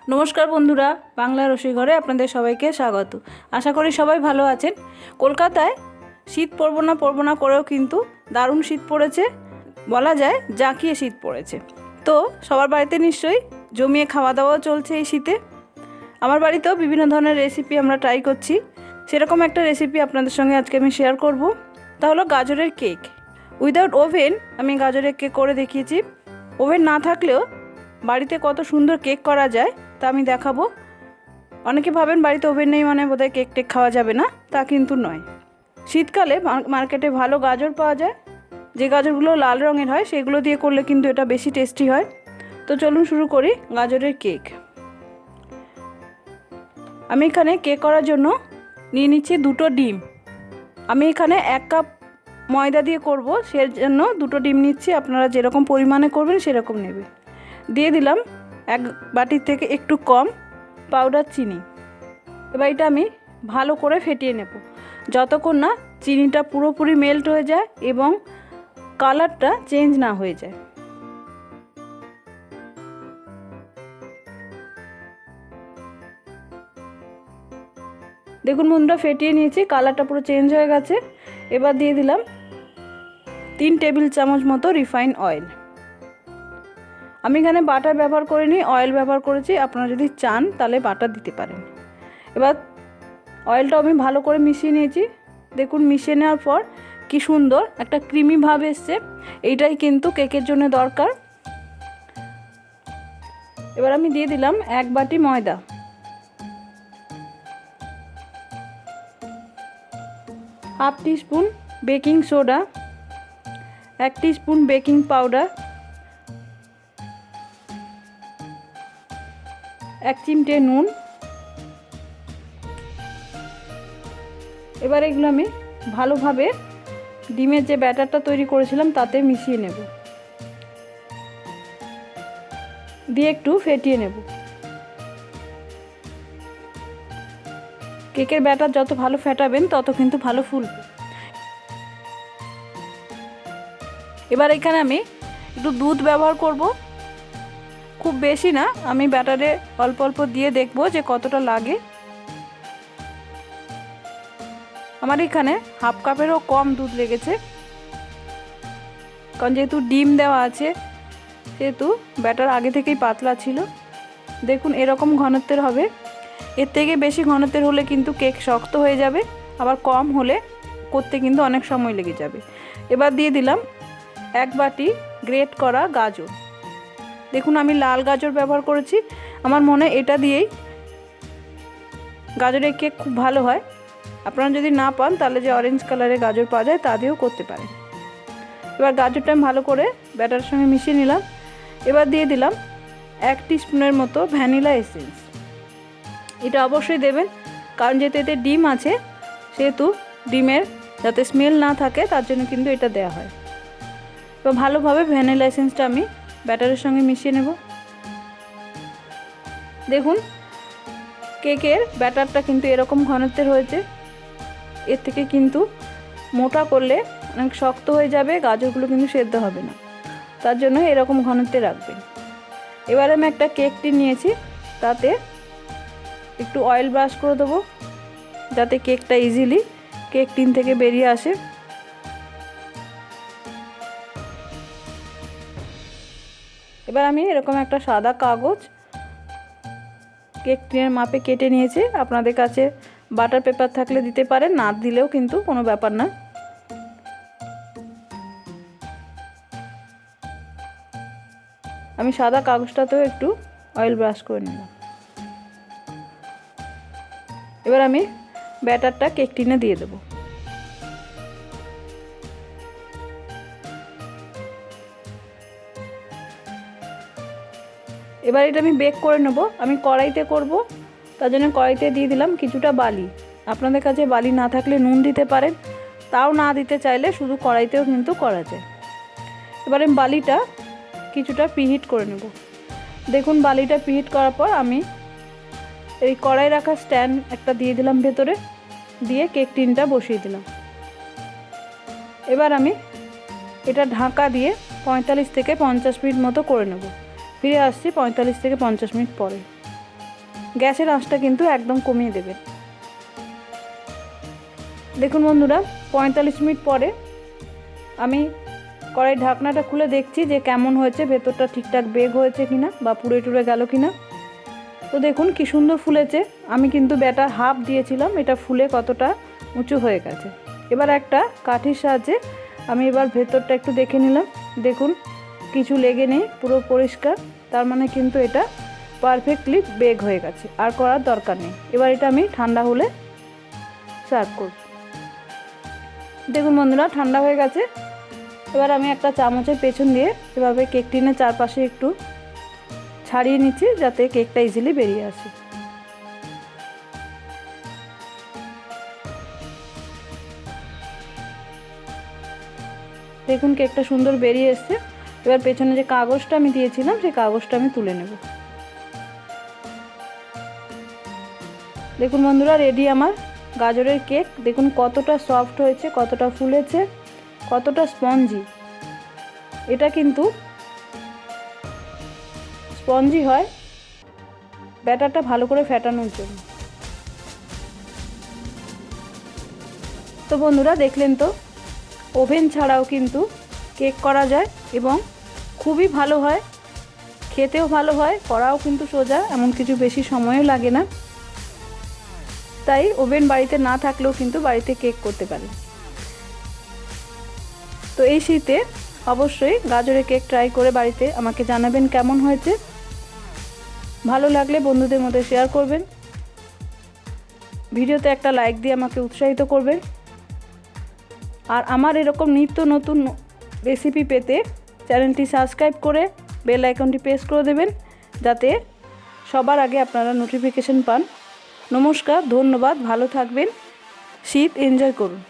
নমস্কার বন্ধুরা, বাংলা রসই ঘরে আপনাদের সবাইকে স্বাগত। আশা করি সবাই ভালো আছেন। কলকাতায় শীত পড়ব না করেও কিন্তু দারুণ শীত পড়েছে, বলা যায় জাঁকিয়ে শীত পড়েছে। তো সবার বাড়িতে নিশ্চয়ই জমিয়ে খাওয়া দাওয়াও চলছে এই শীতে। আমার বাড়িতেও বিভিন্ন ধরনের রেসিপি আমরা ট্রাই করছি। সেরকম একটা রেসিপি আপনাদের সঙ্গে আজকে আমি শেয়ার করব। তা হলো গাজরের কেক। উইদাউট ওভেন আমি গাজরের কেক করে দেখিয়েছি। ওভেন না থাকলেও বাড়িতে কত সুন্দর কেক করা যায় তা আমি দেখাবো। অনেকে ভাবেন বাড়িতে ওভেন নেই মানে বোধহয় কেক টেক খাওয়া যাবে না, তা কিন্তু নয়। শীতকালে মার্কেটে ভালো গাজর পাওয়া যায়, যে গাজরগুলো লাল রঙের হয় সেগুলো দিয়ে করলে কিন্তু এটা বেশি টেস্টি হয়। তো চলুন শুরু করি গাজরের কেক। আমি এখানে কেক করার জন্য নিয়ে নিচ্ছি 2টো ডিম। আমি এখানে 1 কাপ ময়দা দিয়ে করব, সেজন্য 2টো ডিম নিচ্ছি। আপনারা যেরকম পরিমাণে করবেন সেরকম নেবে। দিয়ে দিলাম 1 বাটির থেকে একটু কম পাউডার চিনি। এবার এটা আমি ভালো করে ফেটিয়ে নেব যতক্ষণ না চিনিটা পুরোপুরি মেল্ট হয়ে যায় এবং কালারটা চেঞ্জ না হয়ে যায়। দেখুন বন্ধুরা, ফেটিয়ে নিয়েছি, কালারটা পুরো চেঞ্জ হয়ে গেছে। এবার দিয়ে দিলাম 3 টেবিল চামচ মতো রিফাইন অয়েল। আমি এখানে বাটার ব্যবহার করিনি, অয়েল ব্যবহার করেছি। আপনারা যদি চান তাহলে বাটার দিতে পারেন। এবার অয়েলটা আমি ভালো করে মিশিয়ে নিয়েছি। দেখুন মিশিয়ে নেওয়ার পর কি সুন্দর একটা ক্রিমি ভাব এসছে। এইটাই কিন্তু কেকের জন্য দরকার। এবার আমি দিয়ে দিলাম 1 বাটি ময়দা, half teaspoon baking soda, 1 teaspoon baking powder, 1 চিমটে নুন। এবার এগুলো আমি ভালোভাবে ডিমের যে ব্যাটারটা তৈরি করেছিলাম তাতে মিশিয়ে নেব, দিয়ে একটু ফেটিয়ে নেব। কেকের ব্যাটার যত ভালো ফেটাবেন তত কিন্তু ভালো ফুলবে। এবার এখানে আমি একটু দুধ ব্যবহার করব, খুব বেশি না। আমি ব্যাটারে অল্প অল্প দিয়ে দেখব যে কতটা লাগে। আমার এখানে হাফ কাপেরও কম দুধ লেগেছে, কারণ যেহেতু ডিম দেওয়া আছে সেহেতু ব্যাটার আগে থেকেই পাতলা ছিল। দেখুন এরকম ঘনত্বের হবে। এর থেকে বেশি ঘনত্বের হলে কিন্তু কেক শক্ত হয়ে যাবে, আবার কম হলে করতে কিন্তু অনেক সময় লেগে যাবে। এবার দিয়ে দিলাম 1 বাটি গ্রেট করা গাজর। দেখুন আমি লাল গাজর ব্যবহার করেছি। আমার মনে এটা দিয়েই গাজরের কেক খুব ভালো হয়। আপনারা যদি না পান তাহলে যে অরেঞ্জ কালারের গাজর পাওয়া যায় তা দিয়েও করতে পারেন। এবার গাজরটা আমি ভালো করে ব্যাটারের সঙ্গে মিশিয়ে নিলাম। এবার দিয়ে দিলাম 1 টিস্পুনের মতো ভ্যানিলা এসেন্স। এটা অবশ্যই দেবেন, কারণ যেহেতু এতে ডিম আছে সেহেতু ডিমের যাতে স্মেল না থাকে তার জন্য কিন্তু এটা দেওয়া হয়। তো ভালোভাবে ভ্যানিলা এসেন্সটা আমি ব্যাটারের সঙ্গে মিশিয়ে নেব। দেখুন কেকের ব্যাটারটা কিন্তু এরকম ঘনত্বের হয়েছে। এর থেকে কিন্তু মোটা করলে অনেক শক্ত হয়ে যাবে, গাজরগুলো কিন্তু সেদ্ধ হবে না। তার জন্য এরকম ঘনত্বে রাখবেন। এবার আমি একটা কেক টিন নিয়েছি, তাতে একটু অয়েল ব্রাশ করে দেবো যাতে কেকটা ইজিলি কেক টিন থেকে বেরিয়ে আসে। এবার আমি এরকম একটা সাদা কাগজ কেক টিনের মাপে কেটে নিয়েছি। আপনাদের কাছে বাটার পেপার থাকলে দিতে পারেন, না দিলেও কিন্তু কোনো ব্যাপার না। আমি সাদা কাগজটাতেও একটু অয়েল ব্রাশ করে নিলাম। এবার আমি ব্যাটারটা কেক টিনে দিয়ে দেবো। এবার এটা আমি বেক করে নেব। আমি কড়াইতে করব, তার জন্য কড়াইতে দিয়ে দিলাম কিছুটা বালি। আপনাদের কাছে বালি না থাকলে নুন দিতে পারেন, তাও না দিতে চাইলে শুধু কড়াইতেও কিন্তু করা যায়। এবার আমি বালিটা কিছুটা প্রিহিট করে নেব। দেখুন বালিটা প্রিহিট করার পর আমি এই কড়াই রাখা স্ট্যান্ড একটা দিয়ে দিলাম ভেতরে, দিয়ে কেক টিনটা বসিয়ে দিলাম। এবার আমি এটা ঢাকা দিয়ে 45 থেকে 50 মিনিট মতো করে নেব। ফিরে আসছি 45 থেকে 50 মিনিট পরে। গ্যাসের আঁচটা কিন্তু একদম কমিয়ে দেবেন। দেখুন বন্ধুরা, 45 মিনিট পরে আমি কড়াই ঢাকনাটা খুলে দেখছি যে কেমন হয়েছে, ভেতরটা ঠিকঠাক বেক হয়েছে কিনা বা পুড়ে টুড়ে গেল কিনা। তো দেখুন কি সুন্দর ফুলেছে। আমি কিন্তু ব্যাটার হাফ দিয়েছিলাম, এটা ফুলে কতটা উঁচু হয়ে গেছে। এবার একটা কাঠির সাহায্যে আমি এবার ভেতরটা একটু দেখে নিলাম। দেখুন কিছু লেগে নেই, পুরো পরিষ্কার। তার মানে কিন্তু এটা পারফেক্টলি বেক হয়ে গেছে, আর করার দরকার নেই। এবার এটা আমি ঠান্ডা হলে সার্ভ করব। দেখুন বন্ধুরা, ঠান্ডা হয়ে গেছে। এবার আমি একটা চামচের পেছন দিয়ে এভাবে কেক টিনের চারপাশে একটু ছাড়িয়ে নিচ্ছি, যাতে কেকটা ইজিলি বেরিয়ে আসে। দেখুন কেকটা সুন্দর বেরিয়ে এসছে। এবার পেছনে যে কাগজটা আমি দিয়েছিলাম সেই কাগজটা আমি তুলে নেব। দেখুন বন্ধুরা, রেডি আমার গাজরের কেক। দেখুন কতটা সফট হয়েছে, কতটা ফুলেছে, কতটা স্পঞ্জি। এটা কিন্তু স্পঞ্জি হয় ব্যাটারটা ভালো করে ফেটানোর জন্য। তো বন্ধুরা দেখলেন তো, ওভেন ছাড়াও কিন্তু কেক করা যায় এবং খুবই ভালো হয়, খেতেও ভালো হয়, করাও কিন্তু সোজা, এমন কিছু বেশি সময়ও লাগে না। তাই ওভেন বাড়িতে না থাকলেও কিন্তু বাড়িতে কেক করতে পারেন। তো এই শীতে অবশ্যই গাজরের কেক ট্রাই করে বাড়িতে আমাকে জানাবেন কেমন হয়েছে। ভালো লাগলে বন্ধুদের মধ্যে শেয়ার করবেন, ভিডিওতে একটা লাইক দিয়ে আমাকে উৎসাহিত করবেন। আর আমার এরকম নিত্য নতুন রেসিপি পেতে চ্যানেলটি সাবস্ক্রাইব করে বেল আইকনটি প্রেস করে দেবেন, যাতে সবার আগে আপনারা নোটিফিকেশন পান। নমস্কার, ধন্যবাদ, ভালো থাকবেন, শীত এনজয় করুন।